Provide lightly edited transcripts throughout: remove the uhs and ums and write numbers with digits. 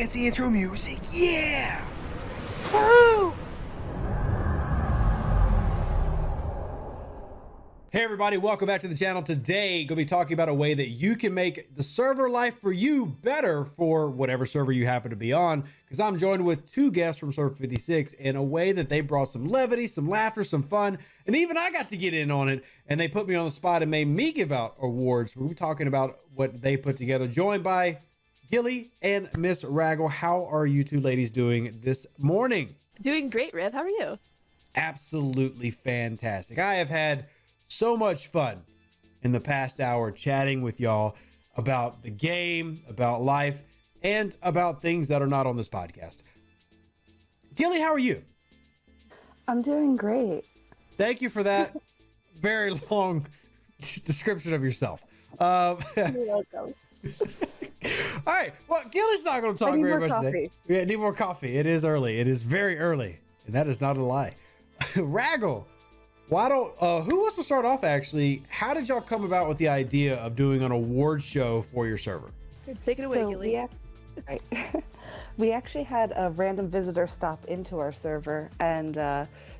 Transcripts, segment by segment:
fancy intro music. Yeah! Woo! Hey everybody, welcome back to the channel. Today, gonna be talking about a way that you can make the server life for you better for whatever server you happen to be on. Because I'm joined with two guests from Server 56 in a way that they brought some levity, some laughter, some fun, and even I got to get in on it. And they put me on the spot and made me give out awards. We'll be talking about what they put together. Joined by Gilli and Miss Raggle. How are you two ladies doing this morning? Doing great, Riv. How are you? Absolutely fantastic. I have had so much fun in the past hour chatting with y'all about the game, about life, and about things that are not on this podcast. Gilli, how are you? I'm doing great. Thank you for that very long description of yourself. You're welcome. All right. Well, Gilli's not going to talk very much today. Yeah, need more coffee. It is early. It is very early, and that is not a lie. Raggle, why don't who wants to start off? Actually, how did y'all come about with the idea of doing an award show for your server? Take it away, Gilli. We actually had a random visitor stop into our server, and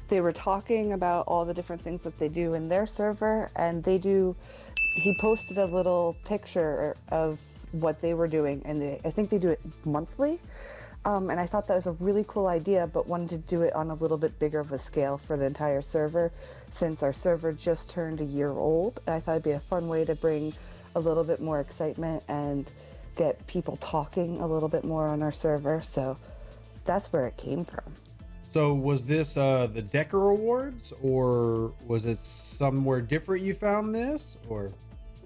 they were talking about all the different things that they do in their server, and he posted a little picture of what they were doing, and I think they do it monthly. And I thought that was a really cool idea, but wanted to do it on a little bit bigger of a scale for the entire server, since our server just turned a year old. And I thought it'd be a fun way to bring a little bit more excitement and get people talking a little bit more on our server. So that's where it came from. So was this the Decker Awards, or was it somewhere different you found this, or? It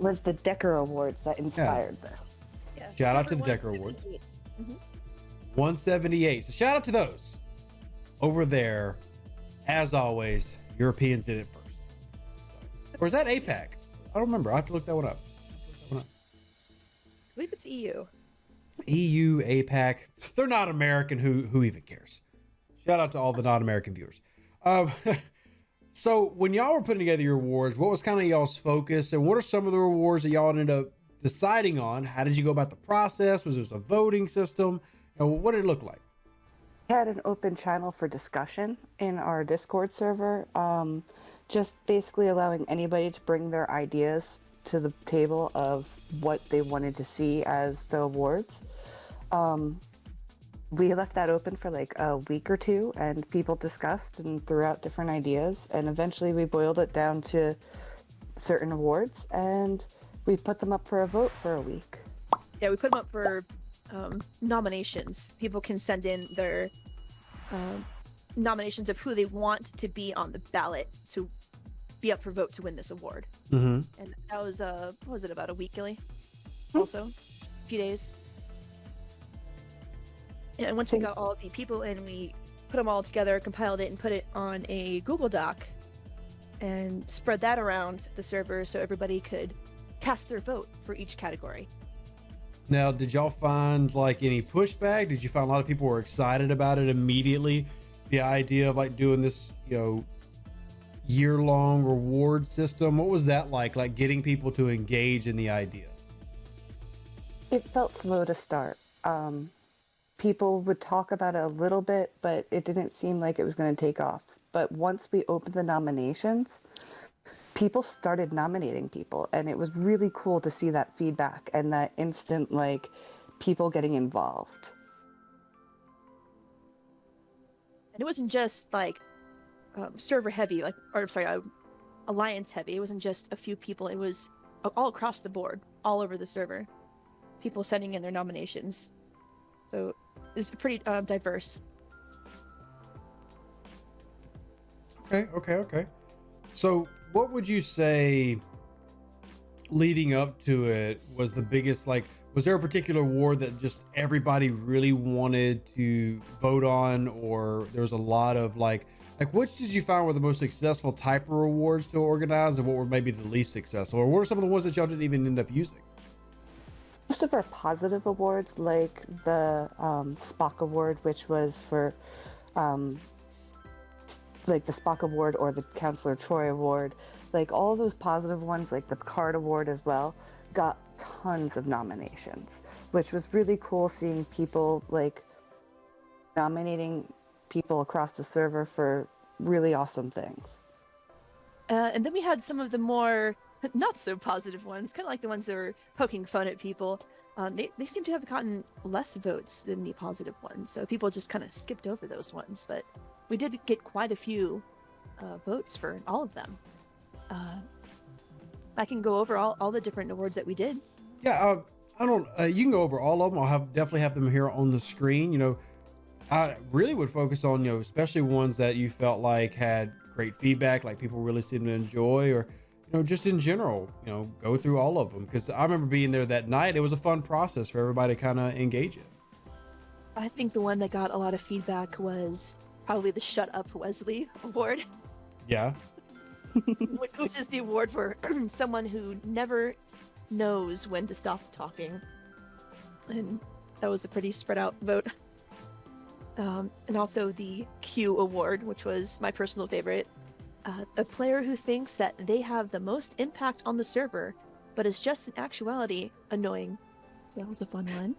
was the Decker Awards that inspired this. Yeah. Shout out to the Decker Awards. 178. So shout out to those over there. As always, Europeans did it first. Or is that APAC? I don't remember. I have to look that one up. I believe it's EU. EU, APAC. They're not American. Who even cares? Shout out to all the non-American viewers. So when y'all were putting together your awards, what was kind of y'all's focus, and what are some of the awards that y'all ended up deciding on? How did you go about the process? Was there a voting system? What did it look like? We had an open channel for discussion in our Discord server, just basically allowing anybody to bring their ideas to the table of what they wanted to see as the awards. We left that open for like a week or two, and people discussed and threw out different ideas, and eventually we boiled it down to certain awards, and we put them up for a vote for a week. Yeah, we put them up for nominations. People can send in their nominations of who they want to be on the ballot to be up for vote to win this award. Mm-hmm. And that was what was it, about a week, Gilli? Also, a few days. And once we got all the people in, we put them all together, compiled it, and put it on a Google Doc, and spread that around the server so everybody could cast their vote for each category. Now, did y'all find like any pushback? Did you find a lot of people were excited about it immediately? The idea of like doing this, year-long reward system. What was that like getting people to engage in the idea? It felt slow to start. People would talk about it a little bit, but it didn't seem like it was going to take off. But once we opened the nominations, people started nominating people, and it was really cool to see that feedback and that instant people getting involved. And it wasn't just server heavy, alliance heavy. It wasn't just a few people. It was all across the board, all over the server. People sending in their nominations. So it was pretty diverse. Okay. So what would you say leading up to it was the biggest, was there a particular award that just everybody really wanted to vote on, or there was a lot of which did you find were the most successful type of awards to organize, and what were maybe the least successful, or what are some of the ones that y'all didn't even end up using? Most of our positive awards, like the Spock Award, which was for the Spock Award or the Counselor Troy Award, all those positive ones, like the Picard Award as well, got tons of nominations, which was really cool seeing people like nominating people across the server for really awesome things. And then we had some of the more not so positive ones, kind of like the ones that were poking fun at people. They seem to have gotten less votes than the positive ones, so people just kind of skipped over those ones. But we did get quite a few votes for all of them. I can go over all the different awards that we did. Yeah, I don't. You can go over all of them. I'll definitely have them here on the screen. You know, I really would focus on, you know, especially ones that you felt like had great feedback, like people really seemed to enjoy, or, you know, just in general, you know, go through all of them. Because I remember being there that night. It was a fun process for everybody to kind of engage in. I think the one that got a lot of feedback was probably the Shut Up Wesley award. Yeah. Which is the award for someone who never knows when to stop talking. And that was a pretty spread out vote. And also the Q award, which was my personal favorite. A player who thinks that they have the most impact on the server, but is just in actuality annoying. So that was a fun one.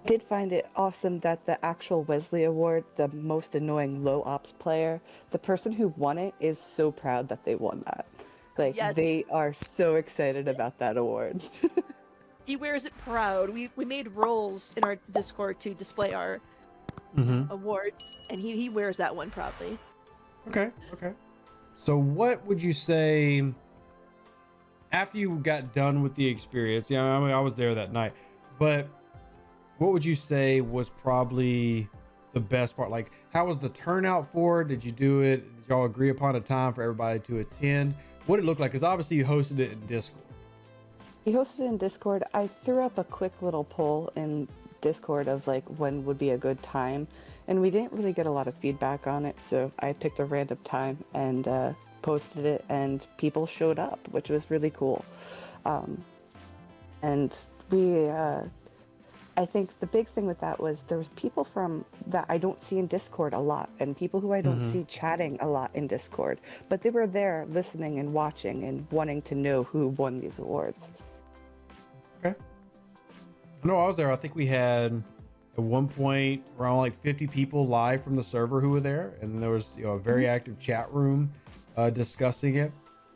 I did find it awesome that the actual Wesley Award, the most annoying low ops player, the person who won it is so proud that they won that. Like, yes. They are so excited about that award. He wears it proud. We made roles in our Discord to display our awards, and he wears that one proudly. Okay. So what would you say after you got done with the experience? Yeah, I mean, I was there that night, but what would you say was probably the best part? Like, how was the turnout for it? Did you do it? Did y'all agree upon a time for everybody to attend? What did it look like? Because obviously you hosted it in Discord. We hosted it in Discord. I threw up a quick little poll in Discord of like when would be a good time, and we didn't really get a lot of feedback on it, so I picked a random time and posted it, and people showed up, which was really cool. And we I think the big thing with that was there was people from that I don't see in Discord a lot, and people who I don't see chatting a lot in Discord, but they were there listening and watching and wanting to know who won these awards. Okay. No, I was there. I think we had at one point around like 50 people live from the server who were there, and there was, you know, a very active chat room discussing it.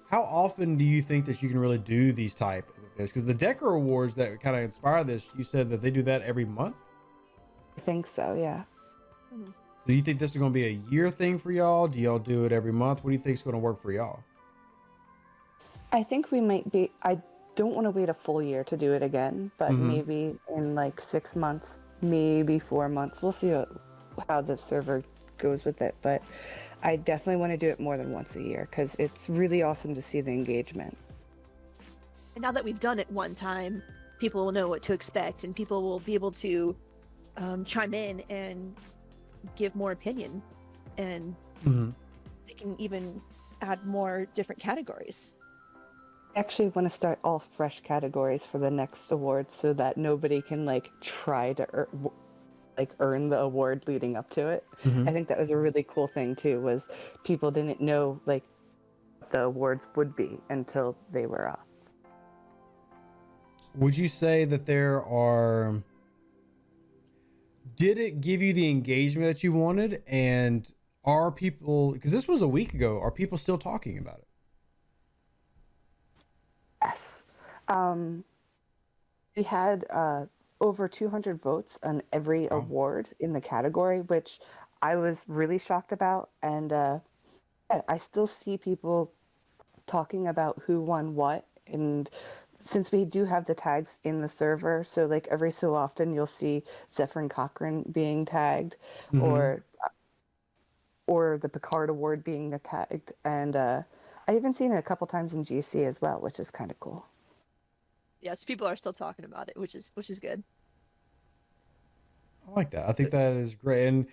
How often do you think that you can really do these type of events? Because the Decker Awards that kind of inspire this, you said that they do that every month. I think so, yeah. So do you think this is going to be a year thing for y'all? Do y'all do it every month? What do you think is going to work for y'all? I think we might be. I don't want to wait a full year to do it again, but maybe in like 6 months, maybe 4 months. We'll see how the server goes with it, but I definitely want to do it more than once a year because it's really awesome to see the engagement. And now that we've done it one time, people will know what to expect, and people will be able to chime in and give more opinion, and they can even add more different categories. I actually want to start all fresh categories for the next award so that nobody can like try to earn the award leading up to it. I think that was a really cool thing too, was people didn't know like what the awards would be until they were up. Would you say that did it give you the engagement that you wanted? And are people, because this was a week ago, are people still talking about it? Yes. We had over 200 votes on every award in the category, which I was really shocked about. And I still see people talking about who won what. And since we do have the tags in the server, so like every so often you'll see Zephyrin Cochran being tagged, or the Picard Award being tagged. And I even seen it a couple times in GC as well, which is kind of cool. Yes, people are still talking about it, which is good. I like that. I think that is great. And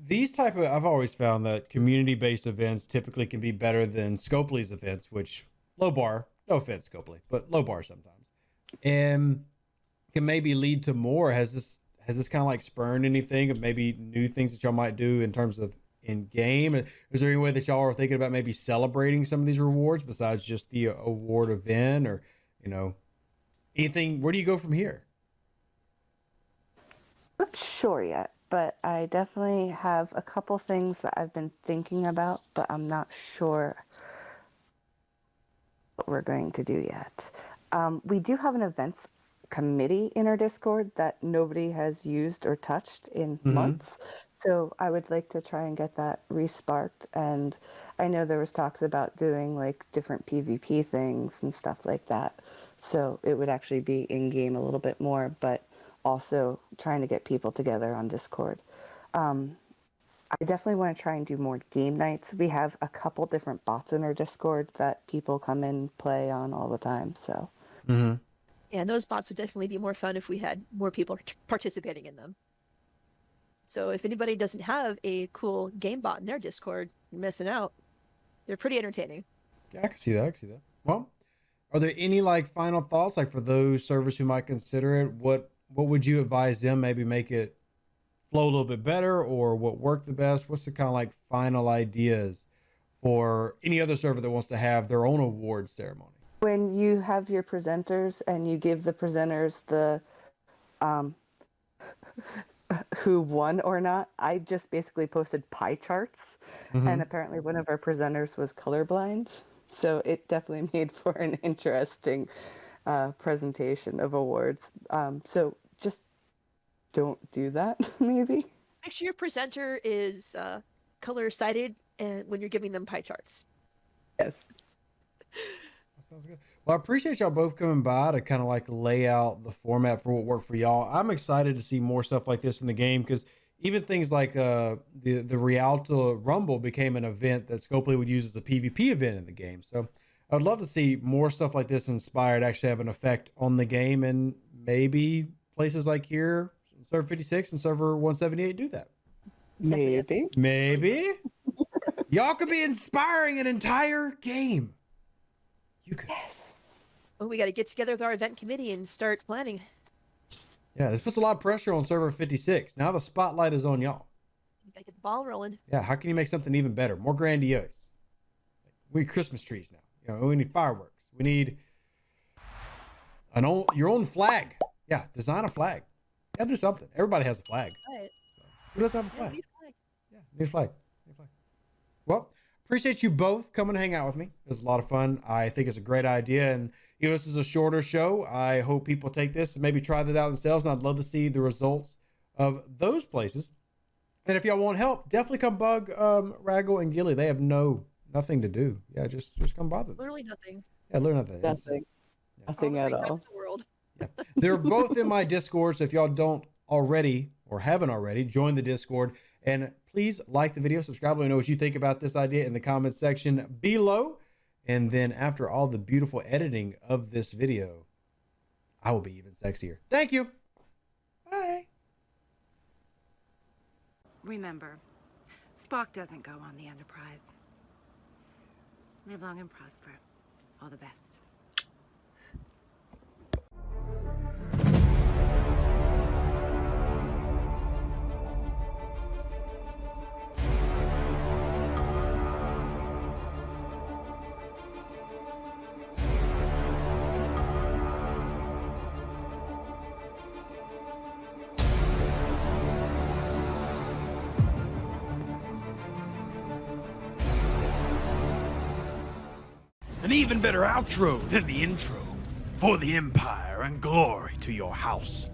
these type of, I've always found that community-based events typically can be better than Scopely's events, which low bar, no offense, Scopely, but low bar sometimes, and can maybe lead to more. Has this kind of like spurned anything of maybe new things that y'all might do in terms of in game? Is there any way that y'all are thinking about maybe celebrating some of these rewards besides just the award event, or, you know, Anything? Where do you go from here? Not sure yet, but I definitely have a couple things that I've been thinking about, but I'm not sure what we're going to do yet. We do have an events committee in our Discord that nobody has used or touched in months. So I would like to try and get that resparked. And I know there was talks about doing like different PvP things and stuff like that. So it would actually be in game a little bit more, but also trying to get people together on Discord. I definitely want to try and do more game nights. We have a couple different bots in our Discord that people come in play on all the time. So Yeah, and those bots would definitely be more fun if we had more people participating in them. So if anybody doesn't have a cool game bot in their Discord, you're missing out. They're pretty entertaining. Yeah, I can see that. I can see that. Well, are there any like final thoughts, like for those servers who might consider it? What would you advise them? Maybe make it flow a little bit better, or what worked the best? What's the kind of like final ideas for any other server that wants to have their own awards ceremony? when you have your presenters and you give the presenters the who won or not, I just basically posted pie charts, and apparently one of our presenters was colorblind, so it definitely made for an interesting presentation of awards. So just don't do that, maybe. Make sure your presenter is color sighted and when you're giving them pie charts. Yes. That sounds good. Well, I appreciate y'all both coming by to kind of like lay out the format for what worked for y'all. I'm excited to see more stuff like this in the game, because even things like the Rialto Rumble became an event that Scopely would use as a PvP event in the game. So I'd love to see more stuff like this inspired actually have an effect on the game, and maybe places like here, Server 56 and Server 178 do that. Maybe. Y'all could be inspiring an entire game. You could. Yes. Well, we got to get together with our event committee and start planning. Yeah, this puts a lot of pressure on Server 56. Now the spotlight is on y'all. We got to get the ball rolling. Yeah, how can you make something even better, more grandiose? We need Christmas trees now. You know, we need fireworks. We need your own flag. Yeah, design a flag. Yeah, do something. Everybody has a flag. Right. Who doesn't have a Yeah, flag? we need a flag. Yeah, need a flag. Need a flag. Well, appreciate you both coming to hang out with me. It was a lot of fun. I think it's a great idea. And you know, this is a shorter show. I hope people take this and maybe try that out themselves. And I'd love to see the results of those places. And if y'all want help, definitely come bug Raggle and Gilli. They have nothing to do. Yeah, just come bother them. Literally nothing. Yeah, learn nothing. Nothing. Nothing at all. The world. Yeah. They're both in my Discord, so if y'all don't already or haven't already, join the Discord. And please like the video, subscribe, let me know what you think about this idea in the comments section below. And then after all the beautiful editing of this video, I will be even sexier. Thank you. Bye. Remember, Spock doesn't go on the Enterprise. Live long and prosper. All the best. An even better outro than the intro for the Empire and glory to your house.